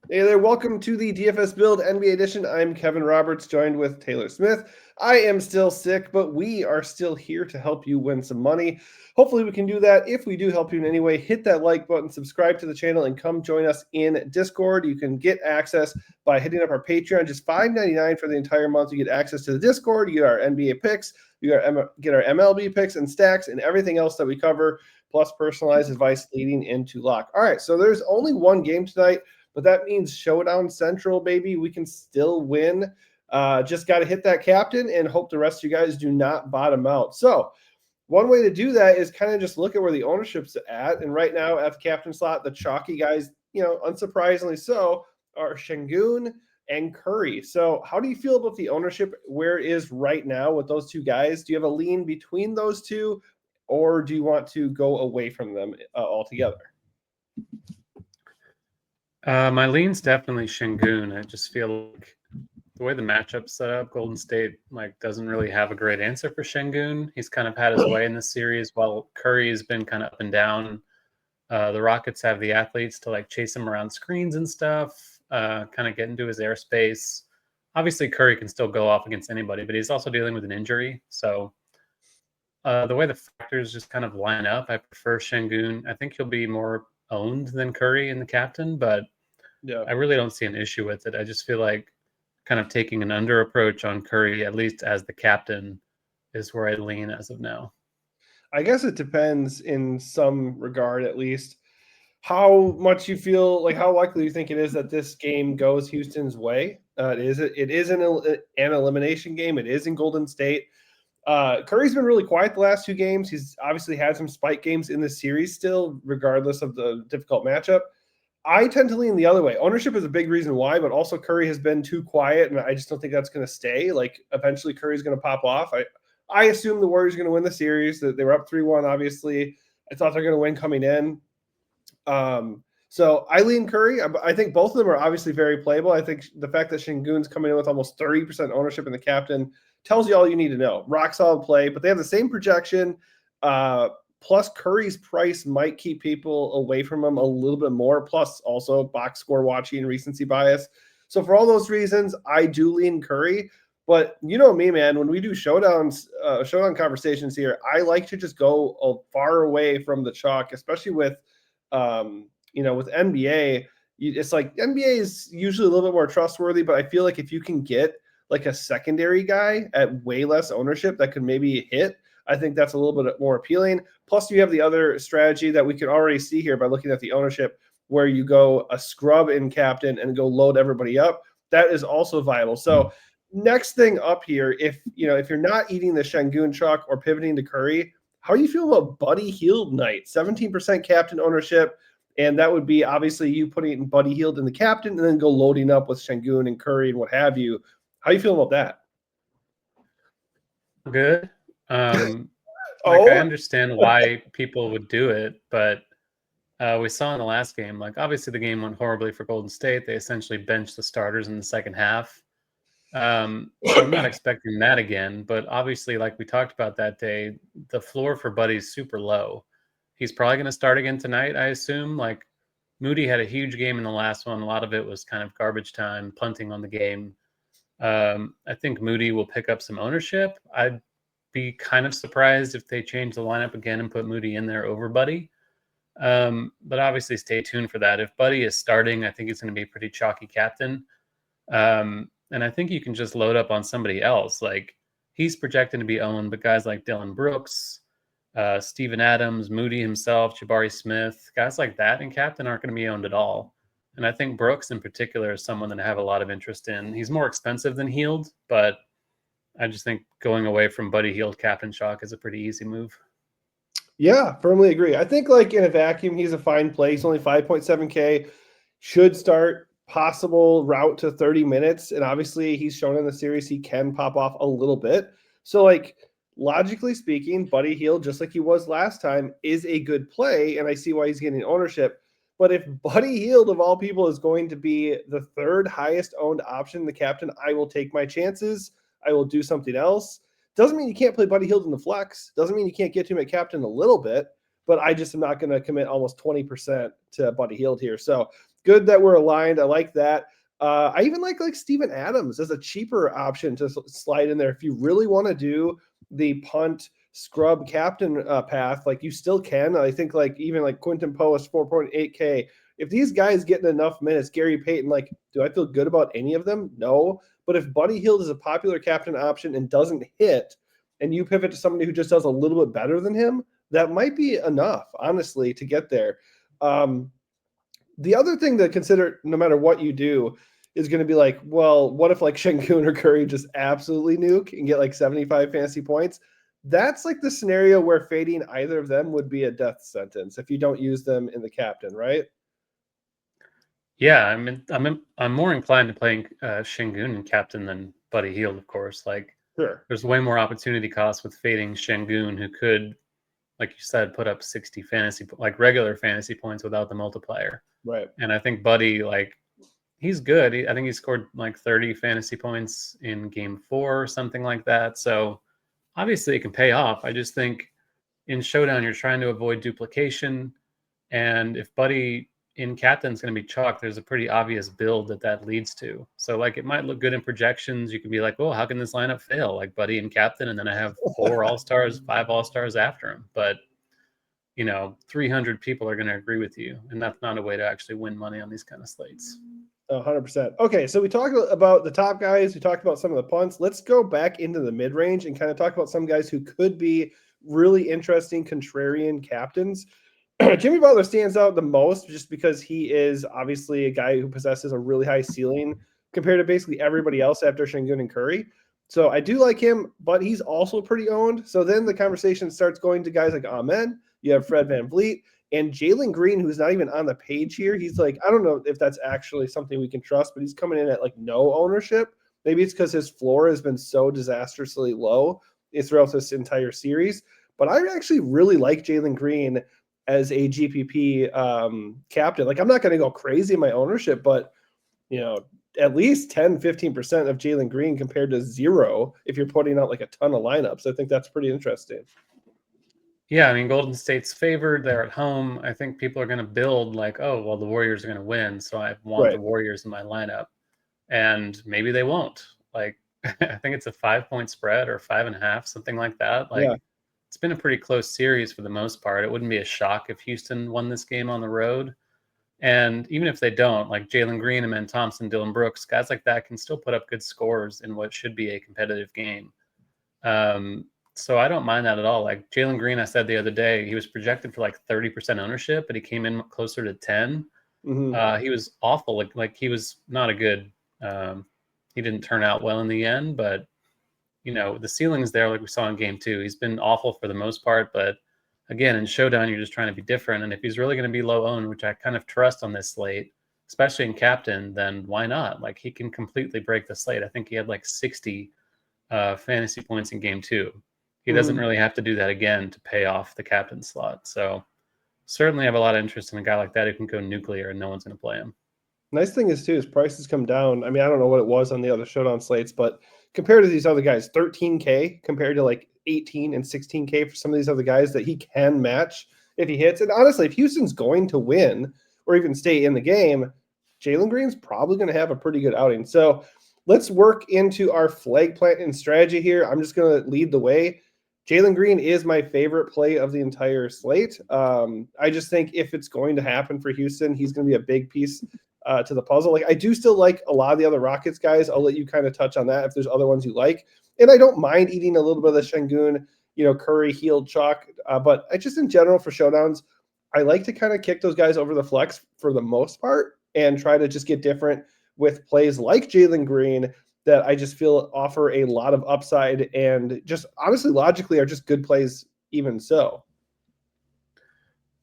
Hey there, welcome to the DFS Build NBA Edition. I'm Kevin Roberts, joined with Taylor Smith. I am still sick, but we are still here to help you win some money. Hopefully, we can do that. If we do help you in any way, hit that like button, subscribe to the channel, and come join us in Discord. You can get access by hitting up our Patreon, just $5.99 for the entire month. You get access to the Discord, you get our NBA picks, you get our MLB picks and stacks, and everything else that we cover, plus personalized advice leading into lock. All right, so there's only one game tonight. But that means Showdown Central, baby. We can still win. Just got to hit that captain and hope the rest of you guys do not bottom out. So one way to do that is kind of just look at where the ownership's at. And right now at the captain slot, the chalky guys, unsurprisingly so, are Şengün and Curry. So how do you feel about the ownership where it is right now with those two guys? Do you have a lean between those two, or do you want to go away from them altogether? My lean's definitely Şengün. I just feel like the way the matchup's set up, Golden State doesn't really have a great answer for Şengün. He's kind of had his way in this series, while Curry has been kind of up and down. The Rockets have the athletes to chase him around screens and stuff, kind of get into his airspace. Obviously, Curry can still go off against anybody, but he's also dealing with an injury. So the way the factors just kind of line up, I prefer Şengün. I think he'll be more owned than Curry in the captain, but Yeah, I really don't see an issue with it. I just feel like kind of taking an under approach on Curry, at least as the captain, is where I lean as of now. I guess it depends in some regard, at least, how much you feel like how likely you think it is that this game goes Houston's way. It is an elimination game. It is in Golden State. Curry's been really quiet the last two games. He's obviously had some spike games in this series still, regardless of the difficult matchup. I tend to lean the other way. Ownership is a big reason why, but also Curry has been too quiet, and I just don't think that's going to stay. Like eventually, Curry's going to pop off. I assume the Warriors are going to win the series. That they were up 3-1. Obviously, I thought they're going to win coming in. So I lean Curry. I think both of them are obviously very playable. I think the fact that Şengün's coming in with almost 30% ownership in the captain tells you all you need to know. Rock solid play, but they have the same projection. Plus, Curry's price might keep people away from him a little bit more. Plus, also box score watching, recency bias. So for all those reasons, I do lean Curry. But you know me, man. When we do showdown conversations here, I like to just go far away from the chalk, especially with, with NBA. It's like NBA is usually a little bit more trustworthy, but I feel like if you can get like a secondary guy at way less ownership that could maybe hit, I think that's a little bit more appealing. Plus, you have the other strategy that we can already see here by looking at the ownership, where you go a scrub in captain and go load everybody up. That is also viable. So next thing up here, if you're not eating the Şengün chalk or pivoting to Curry, how do you feel about Buddy Hield night? 17% captain ownership. And that would be obviously you putting Buddy Hield in the captain and then go loading up with Şengün and Curry and what have you. How do you feel about that? Good. I Oh, understand why people would do it, but we saw in the last game, obviously the game went horribly for Golden State. They essentially benched the starters in the second half. So I'm not expecting that again, but obviously, like we talked about that day, the floor for Buddy's super low. He's probably going to start again tonight, I assume. Moody had a huge game in the last one. A lot of it was kind of garbage time, punting on the game. I think Moody will pick up some ownership. I'd be kind of surprised if they change the lineup again and put Moody in there over Buddy. But obviously stay tuned for that. If Buddy is starting, I think it's going to be a pretty chalky captain. And I think you can just load up on somebody else. He's projected to be owned, but guys like Dylan Brooks, Steven Adams, Moody himself, Jabari Smith, guys like that in captain aren't going to be owned at all. And I think Brooks in particular is someone that I have a lot of interest in. He's more expensive than Hield, but I just think going away from Buddy Hield captain chalk is a pretty easy move. Yeah, firmly agree. I think in a vacuum, he's a fine play. He's only 5.7K. Should start possible route to 30 minutes. And obviously he's shown in the series he can pop off a little bit. So logically speaking, Buddy Hield, just like he was last time, is a good play. And I see why he's getting ownership. But if Buddy Hield, of all people, is going to be the third highest owned option, the captain, I will take my chances. I will do something else. Doesn't mean you can't play Buddy Hield in the flex. Doesn't mean you can't get to him at captain a little bit. but I just am not going to commit almost 20% to Buddy Hield here. So good that we're aligned. I like that. I even like Steven Adams as a cheaper option to slide in there. If you really want to do the punt scrub captain path, like you still can. I think like even like Quinton Post 4.8K. If these guys getting enough minutes, Gary Payton, like, do I feel good about any of them? No. But if Buddy Hield is a popular captain option and doesn't hit, and you pivot to somebody who just does a little bit better than him, that might be enough, honestly, to get there. The other thing to consider, no matter what you do, is going to be like, well, what if like Şengün or Curry just absolutely nuke and get like 75 fantasy points? That's like the scenario where fading either of them would be a death sentence if you don't use them in the captain, right? Yeah, I'm more inclined to playing Şengün in captain than Buddy Hield, of course. Like, Sure. there's way more opportunity cost with fading Şengün, who could, like you said, put up 60 like regular fantasy points without the multiplier. Right. And I think Buddy, like, he's good. I think he scored like 30 fantasy points in game 4 or something like that. So obviously it can pay off. I just think in Showdown, you're trying to avoid duplication. And if Buddy in captain is going to be chalk, there's a pretty obvious build that leads to. So like it might look good in projections. You can be like, oh, how can this lineup fail? Like Buddy in captain, and then I have 4 all-stars, 5 all-stars after him. But 300 people are going to agree with you, and that's not a way to actually win money on these kind of slates. 100%. Okay, so we talked about the top guys. We talked about some of the punts. Let's go back into the mid-range and kind of talk about some guys who could be really interesting contrarian captains. Jimmy Butler stands out the most just because he is obviously a guy who possesses a really high ceiling compared to basically everybody else after Şengün and Curry. So I do like him, but he's also pretty owned. So then the conversation starts going to guys like Amen. You have Fred VanVleet and Jalen Green, who's not even on the page here. He's like, I don't know if that's actually something we can trust, but he's coming in at like no ownership. Maybe it's because his floor has been so disastrously low throughout this entire series. But I actually really like Jalen Green as a GPP captain. Like, I'm not going to go crazy in my ownership, but at least 10-15% of Jalen Green compared to 0 if you're putting out like a ton of lineups. I think that's pretty interesting. Yeah, I mean, Golden State's favored. They're at home. I think people are going to build like, oh, well, the Warriors are going to win, so I want the Warriors in my lineup. And maybe they won't. Like, I think it's a 5-point spread or 5.5, something like that. Like, It's been a pretty close series for the most part. It wouldn't be a shock if Houston won this game on the road. And even if they don't, like Jalen Green, Amen Thompson, Dylan Brooks, guys like that can still put up good scores in what should be a competitive game. So I don't mind that at all. Like Jalen Green, I said the other day, he was projected for like 30% ownership, but he came in closer to 10. Mm-hmm. He was awful. Like he was not a good, he didn't turn out well in the end, but the ceiling's there like we saw in game 2. He's been awful for the most part, but again, in Showdown, you're just trying to be different. And if he's really going to be low owned, which I kind of trust on this slate, especially in captain, then why not? Like he can completely break the slate. I think he had like 60 fantasy points in game 2. He doesn't really have to do that again to pay off the captain slot. So certainly have a lot of interest in a guy like that who can go nuclear and no one's going to play him. Nice thing is, too, his prices come down. I mean, I don't know what it was on the other Showdown slates, but compared to these other guys, 13K compared to like 18 and 16K for some of these other guys that he can match if he hits. And honestly, if Houston's going to win or even stay in the game, Jalen Green's probably going to have a pretty good outing. So let's work into our flag planting strategy here. I'm just going to lead the way. Jalen Green is my favorite play of the entire slate. I just think if it's going to happen for Houston, he's going to be a big piece to the puzzle. Like I do still like a lot of the other Rockets guys. I'll let you kind of touch on that if there's other ones you like. And I don't mind eating a little bit of the Şengün, Curry, Hield, chalk. But I just in general for Showdowns, I like to kind of kick those guys over the flex for the most part and try to just get different with plays like Jalen Green that I just feel offer a lot of upside and just honestly logically are just good plays even so.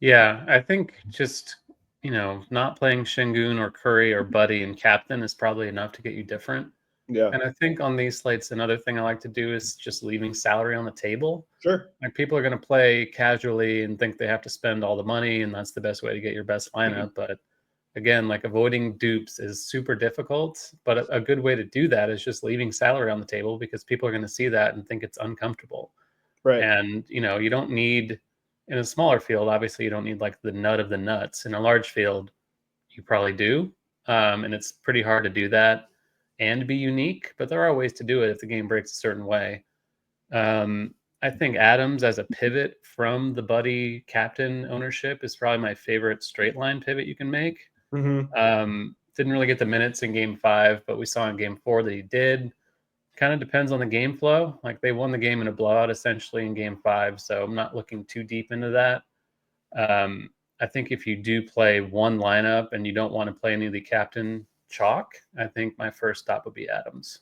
Yeah, I think just, not playing Şengün or Curry or Buddy and captain is probably enough to get you different. Yeah. And I think on these slates, another thing I like to do is just leaving salary on the table. Sure. Like people are going to play casually and think they have to spend all the money and that's the best way to get your best lineup. But again, like avoiding dupes is super difficult, but a good way to do that is just leaving salary on the table because people are going to see that and think it's uncomfortable. Right. And, you don't need In a smaller field, obviously you don't need like the nut of the nuts. In a large field, you probably do. And it's pretty hard to do that and be unique, but there are ways to do it if the game breaks a certain way. I think Adams as a pivot from the Buddy captain ownership is probably my favorite straight line pivot you can make. Didn't really get the minutes in game 5, but we saw in game 4 that he did. Kind of depends on the game flow. Like they won the game in a blowout essentially in game 5, so I'm not looking too deep into that. I think if you do play one lineup and you don't want to play any of the captain chalk, I think my first stop would be Adams.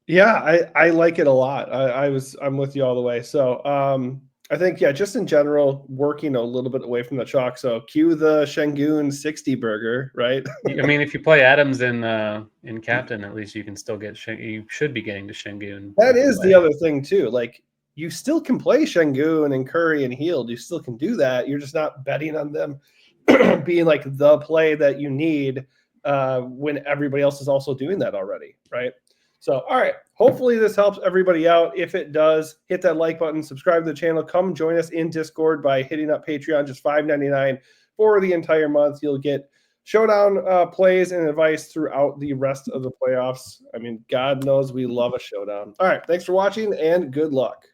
Yeah, I like it a lot. I'm with you all the way. So I think, yeah, just in general, working a little bit away from the chalk. So cue the Şengün 60 burger, right? I mean, if you play Adams in captain, at least you can still get you should be getting to Şengün. That is the other thing too. Like you still can play Şengün and Curry and Hield. You still can do that. You're just not betting on them being like the play that you need when everybody else is also doing that already, right? So, all right. Hopefully this helps everybody out. If it does, hit that like button, subscribe to the channel. Come join us in Discord by hitting up Patreon, just $5.99 for the entire month. You'll get showdown plays and advice throughout the rest of the playoffs. I mean, God knows we love a showdown. All right. Thanks for watching and good luck.